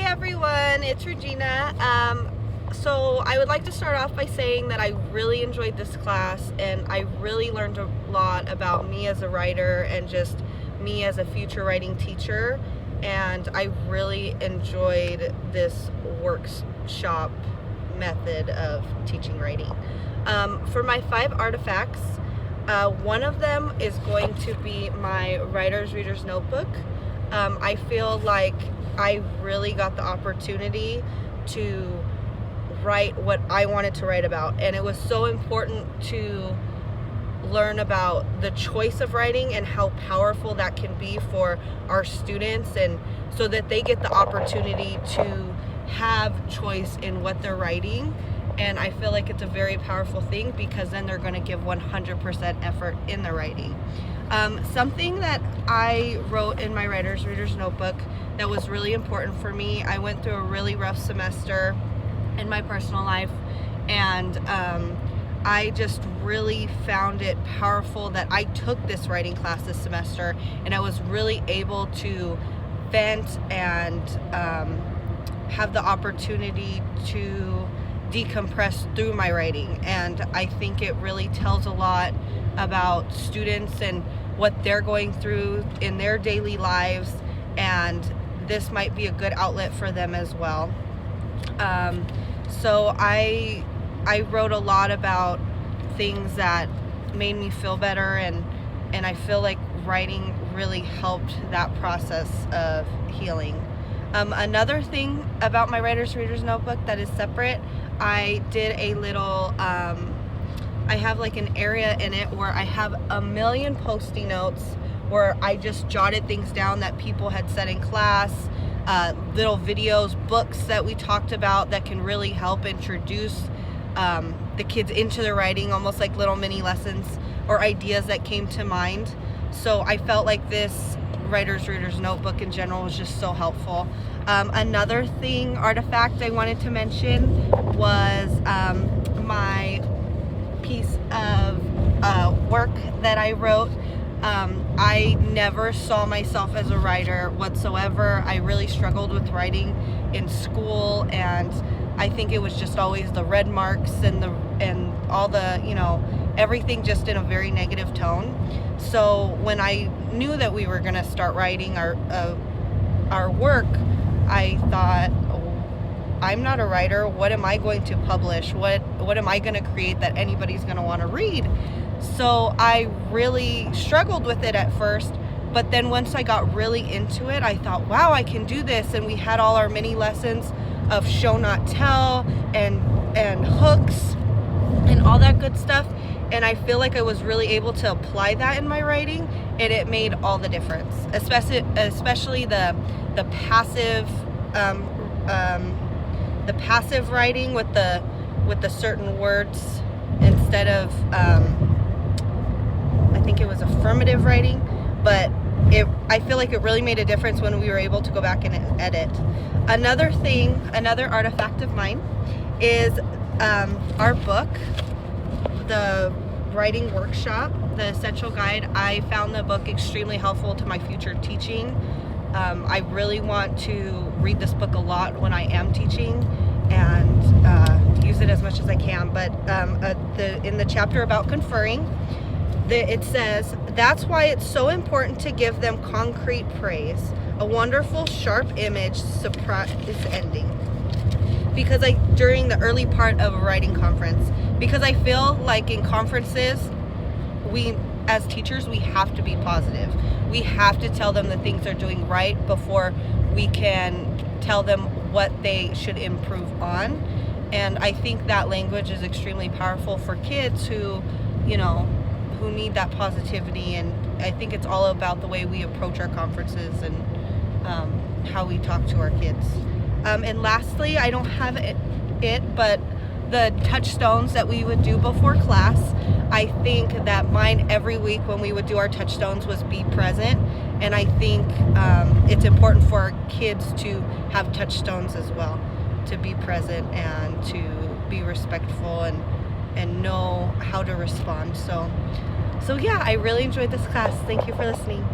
everyone, it's Regina. So I would like to start off by saying that I really enjoyed this class and I really learned a lot about me as a writer and just me as a future writing teacher, and I really enjoyed this workshop method of teaching writing. For my 5 artifacts, one of them is going to be my writer's reader's notebook. I feel like I really got the opportunity to write what I wanted to write about, and it was so important to learn about the choice of writing and how powerful that can be for our students, and so that they get the opportunity to have choice in what they're writing. And I feel like it's a very powerful thing because then they're going to give 100% effort in the writing. Something that I wrote in my writer's reader's notebook that was really important for me, I went through a really rough semester in my personal life, and I just really found it powerful that I took this writing class this semester, and I was really able to vent and have the opportunity to decompress through my writing. And I think it really tells a lot about students and what they're going through in their daily lives, and this might be a good outlet for them as well. So I wrote a lot about things that made me feel better, and I feel like writing really helped that process of healing. Another thing about my writer's reader's notebook that is separate, I did a little, I have like an area in it where I have a million post-it notes where I just jotted things down that people had said in class, little videos, books that we talked about that can really help introduce the kids into their writing, almost like little mini lessons or ideas that came to mind. So I felt like this writer's reader's notebook in general was just so helpful. Another artifact I wanted to mention was my piece of work that I wrote. I never saw myself as a writer whatsoever. I really struggled with writing in school, and I think it was just always the red marks and all the, everything just in a very negative tone. So when I knew that we were going to start writing our work, I thought, I'm not a writer. What am I going to publish? What am I going to create that anybody's going to want to read? So I really struggled with it at first, but then once I got really into it, I thought, wow, I can do this. And we had all our mini lessons of show not tell and hooks and all that good stuff. And I feel like I was really able to apply that in my writing, and it made all the difference, especially the passive writing with the certain words instead of I think it was affirmative writing, but I feel like it really made a difference when we were able to go back and edit. Another artifact of mine is our book, the writing workshop, the essential guide. I found the book extremely helpful to my future teaching. I really want to read this book a lot when I am teaching and use it as much as I can. But in the chapter about conferring, it says, that's why it's so important to give them concrete praise. A wonderful, sharp image surprise ending. Because during the early part of a writing conference, because I feel like in conferences, we as teachers, we have to be positive. We have to tell them the things they're doing right before we can tell them what they should improve on. And I think that language is extremely powerful for kids who need that positivity. And I think it's all about the way we approach our conferences and how we talk to our kids. And lastly, I don't have it, but the touchstones that we would do before class, I think that mine every week when we would do our touchstones was be present. And I think it's important for our kids to have touchstones as well, to be present and to be respectful and know how to respond. So yeah, I really enjoyed this class. Thank you for listening.